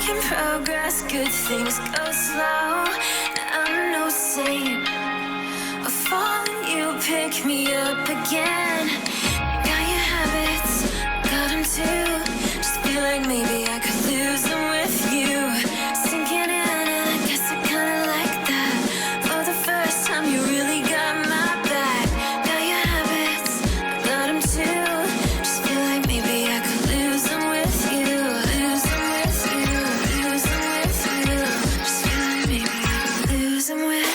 Making progress, good things go slow. I'm no saint. I fall and you pick me up again. Got your habits, got them too. Just feel like maybe I could lose them with you. Sinking in and I guess I kinda like that. For the first time you really got my back. Got your habits, got them too. Just feel like maybe I could lose them with you. Lose them with you, lose them with you. Just feel like maybe I could lose them with.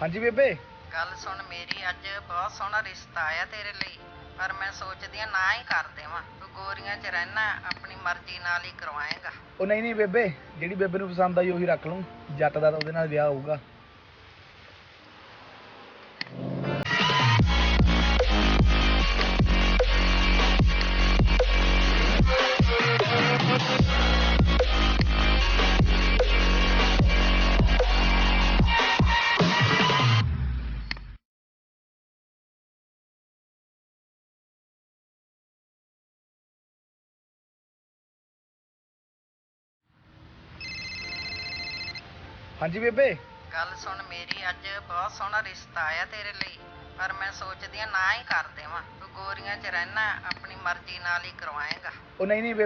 ਹਾਂਜੀ ਬੇਬੇ। ਗੱਲ ਸੁਣ ਮੇਰੀ, ਅੱਜ ਬਹੁਤ ਸੋਹਣਾ ਰਿਸ਼ਤਾ ਆਇਆ ਤੇਰੇ ਲਈ, ਪਰ ਮੈਂ ਸੋਚਦੀ ਆ ਨਾ ਹੀ ਕਰ ਦੇਵਾਂ। ਤੂੰ ਗੋਰੀਆਂ 'ਚ ਰਹਿਣਾ, ਆਪਣੀ ਮਰਜ਼ੀ ਨਾਲ ਹੀ ਕਰਵਾਏਂਗਾ। ਉਹ ਨਹੀਂ ਨਹੀਂ ਬੇਬੇ, ਜਿਹੜੀ ਬੇਬੇ ਨੂੰ ਪਸੰਦ ਆਈ ਉਹੀ ਰੱਖ ਲੂੰ। ਜੱਟ ਦਾ ਤਾਂ ਉਹਦੇ ਨਾਲ ਵਿਆਹ ਹੋਊਗਾ। ਹਾਂਜੀ ਬੇਬੇ। ਗੱਲ ਸੁਣ ਮੇਰੀ, ਅੱਜ ਬਹੁਤ ਸੋਹਣਾ ਰਿਸ਼ਤਾ ਆਇਆ ਤੇਰੇ ਲਈ, ਪਰ ਮੈਂ ਸੋਚਦੀ ਆ ਨਾ ਹੀ ਕਰ ਦੇਵਾਂ। ਤੂੰ ਗੋਰੀਆਂ 'ਚ ਰਹਿਣਾ, ਆਪਣੀ ਮਰਜ਼ੀ ਨਾਲ ਹੀ ਕਰਵਾਏਂਗਾ। ਉਹ ਨਹੀਂ ਨਹੀਂ